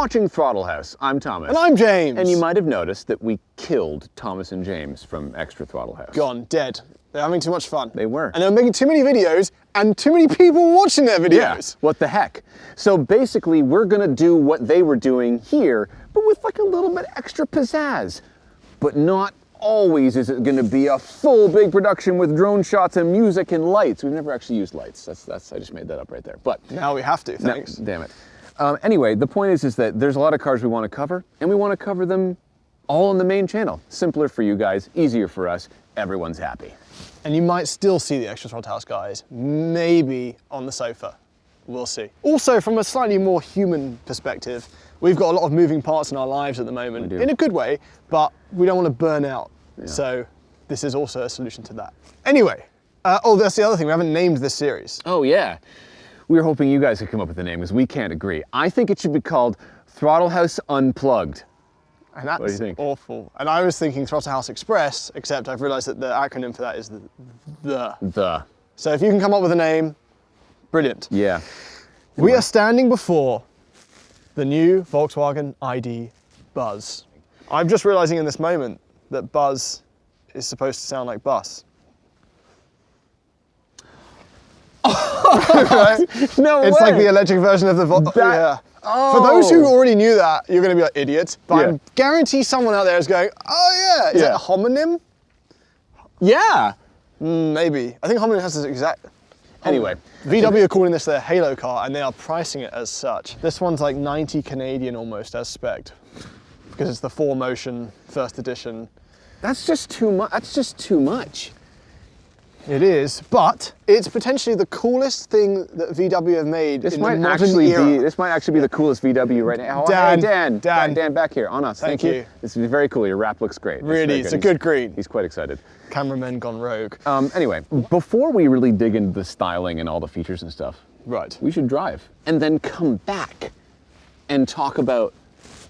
watching Throttle House. I'm Thomas. And I'm James. And you might have noticed that we killed Thomas and James from Extra Throttle House. Gone, dead. They're having too much fun. They were. And they were making too many videos and too many people watching their videos. Yeah, what the heck. So basically, we're gonna do what they were doing here, but with like a little bit extra pizzazz. But not always is it gonna be a full big production with drone shots and music and lights. We've never actually used lights. That's I just made that up right there. But now we have to, thanks. No, damn it. Anyway, the point is that there's a lot of cars we want to cover, and we want to cover them all on the main channel. Simpler for you guys, easier for us, everyone's happy. And you might still see the Extra Throttle House guys, maybe on the sofa. We'll see. Also, from a slightly more human perspective, we've got a lot of moving parts in our lives at the moment, in a good way, but we don't want to burn out. Yeah. So this is also a solution to that. Anyway, that's the other thing, we haven't named this series. Oh yeah. We were hoping you guys could come up with a name because we can't agree. I think it should be called Throttle House Unplugged. And that's what do you think? Awful. And I was thinking Throttle House Express, except I've realized that the acronym for that is the. So if you can come up with a name, brilliant. Yeah. We are standing before the new Volkswagen ID Buzz. I'm just realizing in this moment that Buzz is supposed to sound like bus. Right? No It's way. like the electric version of the yeah. Oh. For those who already knew that, you're going to be like idiots. But I guarantee someone out there is going, "Oh yeah, is that a homonym?" Yeah. Maybe. I think homonym has this exact. Anyway, VW are calling this their Halo car, and they are pricing it as such. This one's like 90 Canadian almost as spec'd, because it's the 4Motion first edition. That's just too much. That's just too much. It is, but it's potentially the coolest thing that VW have made in the modern era. This might actually be the coolest VW right now. Dan, back here on us. Thank you. This is very cool. Your wrap looks great. Really, it's a good green. He's quite excited. Cameraman gone rogue. Anyway, before we really dig into the styling and all the features and stuff, right, we should drive and then come back and talk about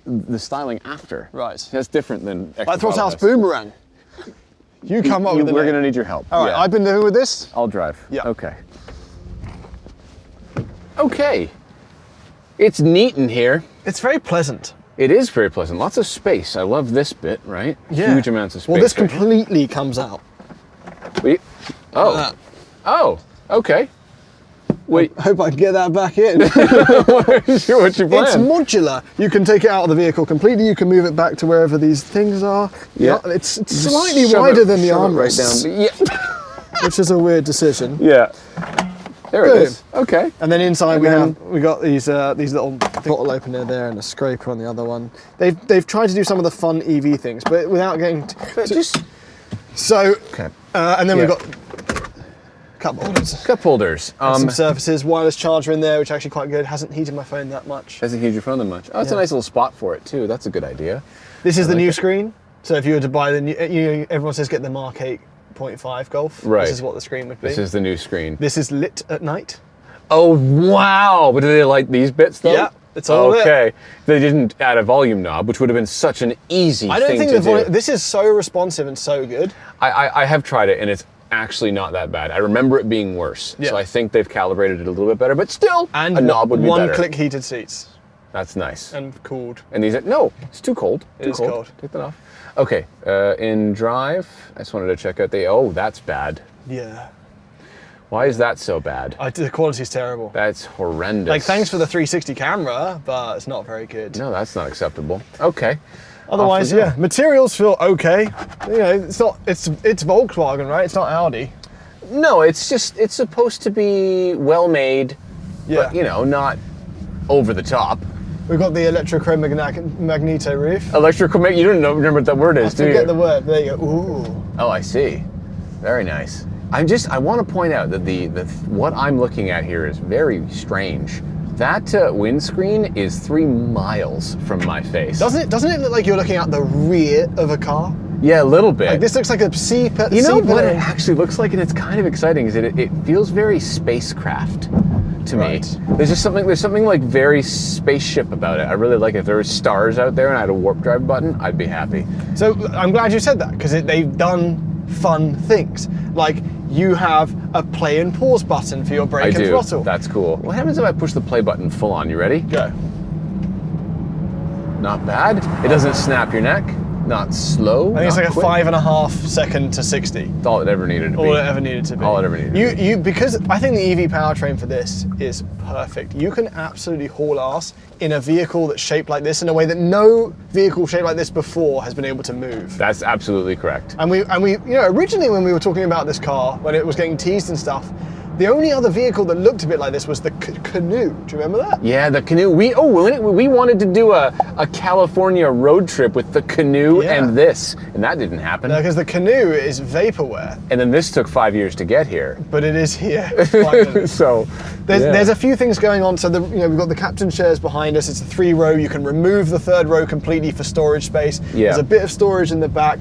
the styling after. Right. That's different than like Throttle House Boomerang. You come up with it. We're going to need your help. All right, I've been living with this. I'll drive. Yeah. Okay. Okay. It's neat in here. It's very pleasant. It is very pleasant. Lots of space. I love this bit, right? Yeah. Huge amounts of space. Well, this completely comes out. Oh. Oh, okay. Wait. I hope I can get that back in. What's your plan? It's modular. You can take it out of the vehicle completely. You can move it back to wherever these things are. Yeah. It's slightly wider than the armrests, yeah. which is a weird decision. Yeah. There it is. Okay. And then inside we got these little throttle opener there and a scraper on the other one. They've tried to do some of the fun EV things, but without getting so. Okay. And then we've got cup holders. Cup holders. Some surfaces, wireless charger in there, which is actually quite good. Hasn't heated my phone that much. Hasn't heated your phone that much. Oh, that's a nice little spot for it too. That's a good idea. This is the new screen. So if you were to buy the new, everyone says get the Mark 8.5 Golf. Right. This is what the screen would be. This is the new screen. This is lit at night. Oh wow! But do they like these bits though? Yeah, it's all okay. They didn't add a volume knob, which would have been such an easy thing to do. I don't think this is so responsive and so good. I have tried it and it's actually not that bad. I remember it being worse. Yeah. So I think they've calibrated it a little bit better, but still, a knob would be better. One-click heated seats. That's nice. And cooled. And these are, no, it's too cold. It is cold. Take that off. Okay, in drive, I just wanted to check out oh, that's bad. Yeah. Why is that so bad? The quality's terrible. That's horrendous. Like, thanks for the 360 camera, but it's not very good. No, that's not acceptable. Okay. Otherwise, yeah, materials feel okay. You know, it's Volkswagen, right? It's not Audi. No, it's supposed to be well made, but you know, not over the top. We've got the magneto roof. Electrochromagnetic, you don't remember what that word is, do you? I forget the word, there you go, ooh. Oh, I see. Very nice. I want to point out that what I'm looking at here is very strange. That windscreen is 3 miles from my face. Doesn't it look like you're looking at the rear of a car? Yeah, a little bit. Like this looks like a seat. You know what it actually looks like, and it's kind of exciting, is it feels very spacecraft to me. There's something like very spaceship about it. I really like it. If there were stars out there and I had a warp drive button, I'd be happy. So I'm glad you said that, because they've done fun things. Like, you have a play and pause button for your brake and throttle. That's cool. What happens if I push the play button full on? You ready? Go. Not bad. It doesn't snap your neck. Not slow. I think it's like quick. a 5.5 second to 60. It's all it ever needed to be. All it ever needed to be. All it ever needed to be. Because I think the EV powertrain for this is perfect. You can absolutely haul ass in a vehicle that's shaped like this in a way that no vehicle shaped like this before has been able to move. That's absolutely correct. And we, you know, originally when we were talking about this car, when it was getting teased and stuff, the only other vehicle that looked a bit like this was the Canoe. Do you remember that? Yeah, the Canoe. We wanted to do a California road trip with the Canoe and this, and that didn't happen. No, because the Canoe is vaporware. And then this took 5 years to get here. But it is here. Finally. So there's a few things going on. So we've got the captain chairs behind us. It's a 3-row. You can remove the 3rd row completely for storage space. Yeah. There's a bit of storage in the back.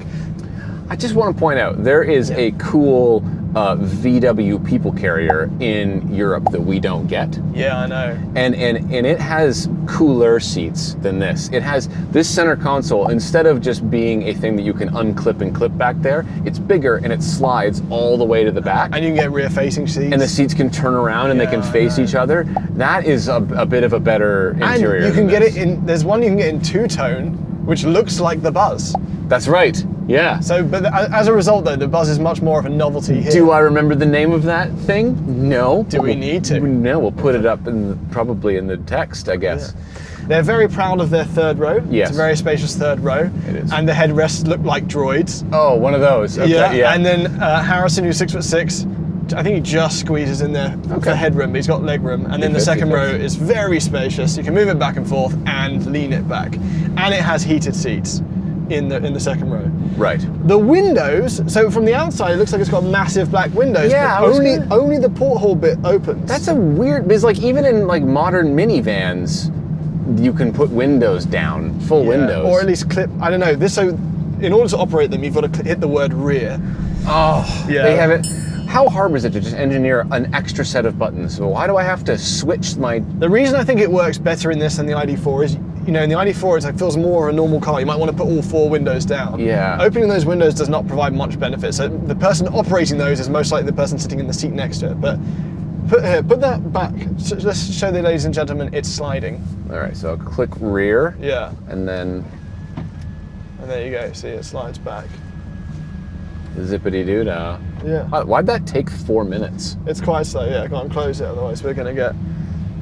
I just want to point out there is a cool VW people carrier in Europe that we don't get. Yeah, I know. And it has cooler seats than this. It has this center console, instead of just being a thing that you can unclip and clip back there, it's bigger and it slides all the way to the back. And you can get rear facing seats. And the seats can turn around and they can face each other. That is a bit of a better interior. And you can get it in, there's one you can get in 2-tone, which looks like the Buzz. That's right, yeah. So, but as a result though, the Buzz is much more of a novelty here. Do I remember the name of that thing? No. Do we need to? No, we'll put it up probably in the text, I guess. Yeah. They're very proud of their 3rd row. Yes. It's a very spacious 3rd row. It is. And the headrests look like droids. Oh, one of those. Okay, yeah. And then Harrison, who's 6'6", I think he just squeezes in there for headroom, but he's got leg room. And then the 2nd row is very spacious. You can move it back and forth and lean it back. And it has heated seats in the 2nd row. Right. The windows, so from the outside it looks like it's got massive black windows, Yeah, but only the porthole bit opens. That's a weird, because like even in like modern minivans, you can put windows down, full windows. Or at least clip, I don't know, this, so in order to operate them, you've got to hit the word rear. Oh, Yeah. they have it. How hard was it to just engineer an extra set of buttons? So why do I have to switch my... The reason I think it works better in this than the ID4 is, you know, in the ID4 it feels more of a normal car. You might want to put all 4 windows down. Yeah. Opening those windows does not provide much benefit. So the person operating those is most likely the person sitting in the seat next to it. But put that back. So let's show the ladies and gentlemen it's sliding. All right, so I'll click rear. Yeah. And then And there you go. See, it slides back. zippity-doo-dah. Yeah. Why'd that take 4 minutes? It's quite slow. Yeah, I can't close it, otherwise we're going to get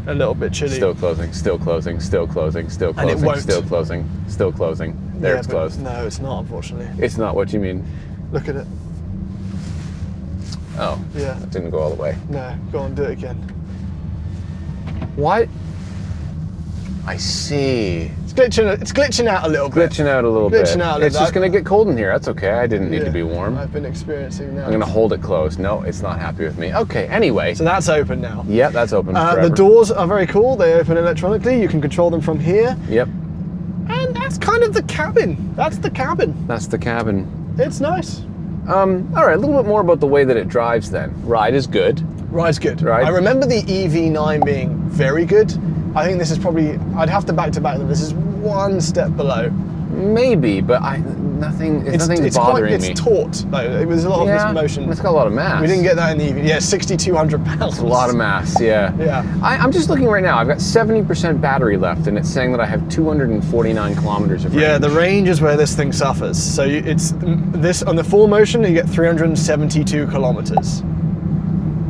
a little bit chilly. Still closing, still closing, still closing, still And it closing, won't. still closing, still closing. There, Yeah, it's but closed. No, it's not, unfortunately. It's not what you mean. Look at it. Oh, Yeah. that didn't go all the way. No, go on, do it again. What? I see. It's glitching out a little bit. Glitching out a little bit. Glitching out a little It's just bit. gonna get cold in here. That's okay. I didn't need to be warm. I've been experiencing now. I'm gonna hold it closed. No, it's not happy with me. Okay, anyway. So that's open now. Yep, that's open forever. The doors are very cool. They open electronically. You can control them from here. Yep, And that's kind of the cabin. That's the cabin. that's the cabin. It's nice. All right, a little bit more about the way that it drives then. Ride is good. Ride's good. Right. I remember the EV9 being very good. I think this is probably, I'd have to back to back them. This is one step below. Maybe, but nothing's bothering me. It's taut, though. There's a lot of this motion. It's got a lot of mass. We didn't get that in the EV. Yeah, 6,200 pounds. A lot of mass, yeah. Yeah. I'm just looking right now. I've got 70% battery left, and it's saying that I have 249 kilometers of range. Yeah, the range is where this thing suffers. So it's this on the full motion, you get 372 kilometers.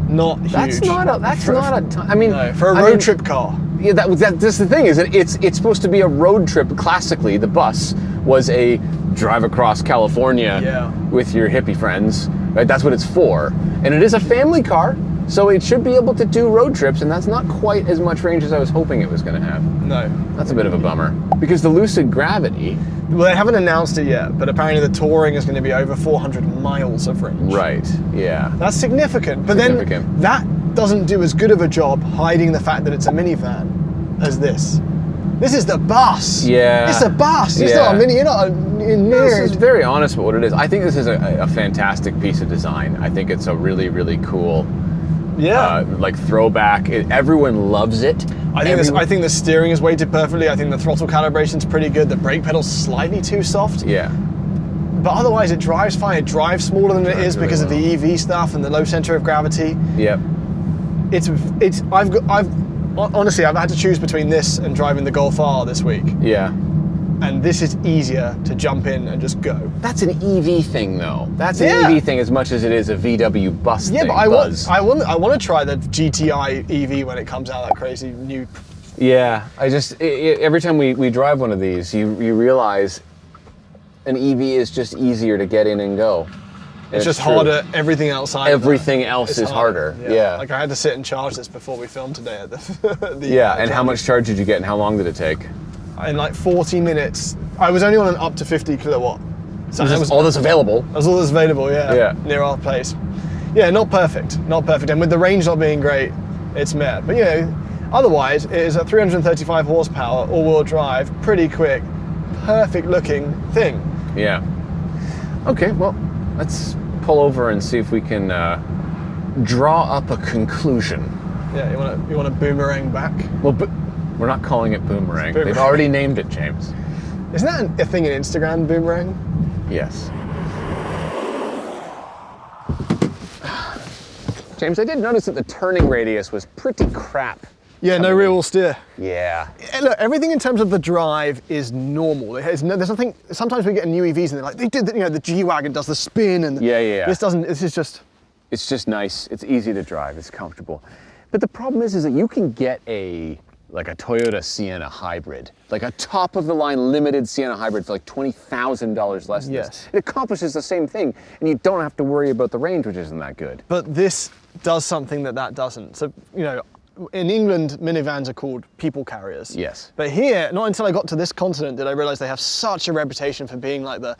Not huge. That's not a ton. I mean, No, for a road trip car. Yeah, that's the thing, is that it's supposed to be a road trip. Classically, the bus was a drive across California with your hippie friends. Right? That's what it's for. And it is a family car, so it should be able to do road trips, and that's not quite as much range as I was hoping it was going to have. No. That's a bit of a bummer. Because the Lucid Gravity... Well, they haven't announced it yet, but apparently the Touring is going to be over 400 miles of range. Right, yeah. That's significant. But then that doesn't do as good of a job hiding the fact that it's a minivan as this. This is the bus. Yeah. It's a bus. It's not a mini. You're not a nerd. This is very honest about what it is. I think this is a fantastic piece of design. I think it's a really, really cool like throwback. Everyone loves it. I think the steering is weighted perfectly. I think the throttle calibration's pretty good. The brake pedal's slightly too soft. Yeah. But otherwise it drives fine. It drives smaller than it is because of the EV stuff and the low center of gravity. Yep. Honestly, I've had to choose between this and driving the Golf R this week. Yeah. and this is easier to jump in and just go. That's an EV thing, though. That's an EV thing as much as it is a VW bus thing. Yeah, but I want to try the GTI EV when it comes out, that crazy new. Yeah, every time we drive one of these, you realize an EV is just easier to get in and go. It's just harder. Everything outside. Everything else is harder. Yeah. Like I had to sit and charge this before we filmed today at the. And how much charge did you get, and how long did it take? In like 40 minutes. I was only on an up to 50 kilowatt. So that was all that's available. That was all that's available. Yeah. Near our place. Yeah, not perfect. Not perfect. And with the range not being great, it's meh. But you know, otherwise it is a 335 horsepower all-wheel drive, pretty quick, perfect looking thing. Yeah. Okay. Well. Let's pull over and see if we can draw up a conclusion. Yeah, you want to boomerang back? Well, we're not calling it boomerang. They've already named it, James. Isn't that a thing in Instagram, boomerang? Yes. James, I did notice that the turning radius was pretty crap. Yeah, no rear wheel steer. Yeah. Look, everything in terms of the drive is normal. There's nothing. Sometimes we get new EVs and they're like, they did, the G-Wagon does the spin and this doesn't. This is just. It's just nice. It's easy to drive. It's comfortable. But the problem is that you can get a Toyota Sienna hybrid, like a top of the line limited Sienna hybrid for like $20,000 less than this. It accomplishes the same thing, and you don't have to worry about the range, which isn't that good. But this does something that doesn't. So in England, minivans are called people carriers. Yes. But here, not until I got to this continent did I realize they have such a reputation for being like the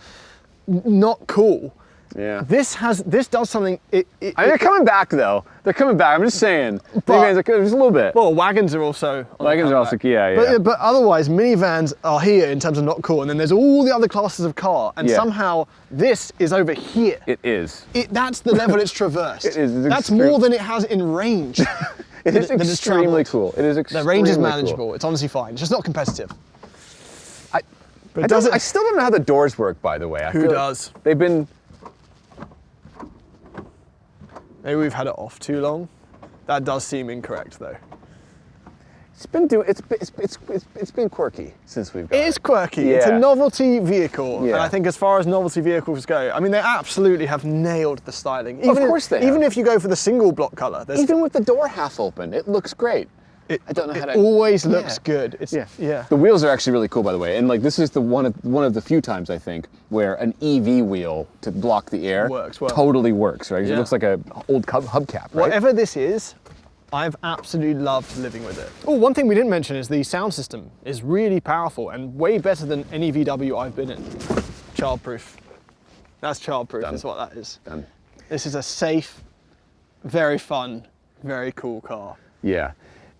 not cool. Yeah. This does something. They're coming back though. They're coming back. I'm just saying. Minivans are just a little bit. Well, wagons are also. Wagons are also, yeah. But otherwise, minivans are here in terms of not cool, and then there's all the other classes of car, and somehow this is over here. It is. That's the level it's traversed. It is. That's more than it has in range. It is extremely cool. It is extremely The range is cool. manageable. It's honestly fine. It's just not competitive. I still don't know how the doors work, by the way. Who does? They've been. Maybe we've had it off too long. That does seem incorrect, though. It's been quirky since we've got it. It is quirky. Yeah. It's a novelty vehicle, Yeah. and I think as far as novelty vehicles go, I mean, they absolutely have nailed the styling. Of course they have. Even if you go for the single block color, even with the door half open, it looks great. I don't know how to. It always looks good. It's, yeah. The wheels are actually really cool, by the way, and like this is one of the few times I think where an EV wheel to block the air works well. Totally works, right? Yeah. It looks like a old hubcap, right? Whatever this is, I've absolutely loved living with it. Oh, one thing we didn't mention is the sound system is really powerful and way better than any VW I've been in. Childproof. That's childproof, is what that is. Done. This is a safe, very fun, very cool car. Yeah.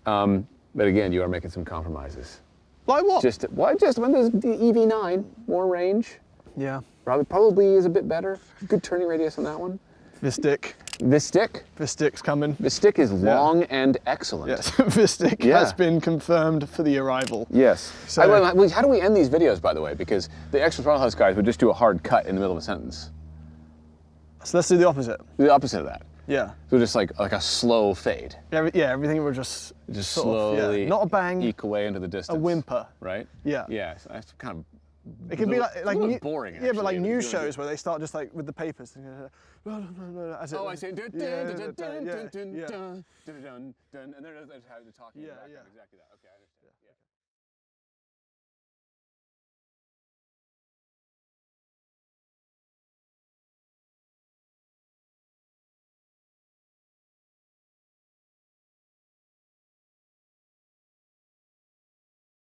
But again, you are making some compromises. Like what? Just when there's the EV9, more range. Yeah. Probably is a bit better. Good turning radius on that one. Vistic. Vistic's coming. Vistic is long and excellent. Yes, Vistic has been confirmed for the arrival. Yes. So, how do we end these videos, by the way? Because the extra Throttle House guys would just do a hard cut in the middle of a sentence. So let's do the opposite. The opposite of that. Yeah. So just like a slow fade. Yeah, everything will just slowly not a bang, eke away into the distance. A whimper. Right? Yeah. Yeah, so that's kind of it can be like boring. Yeah, but like news shows where they start just like with the papers. As I see. And then that's how they're talking. Yeah. Exactly that. Okay, I understand. Yeah.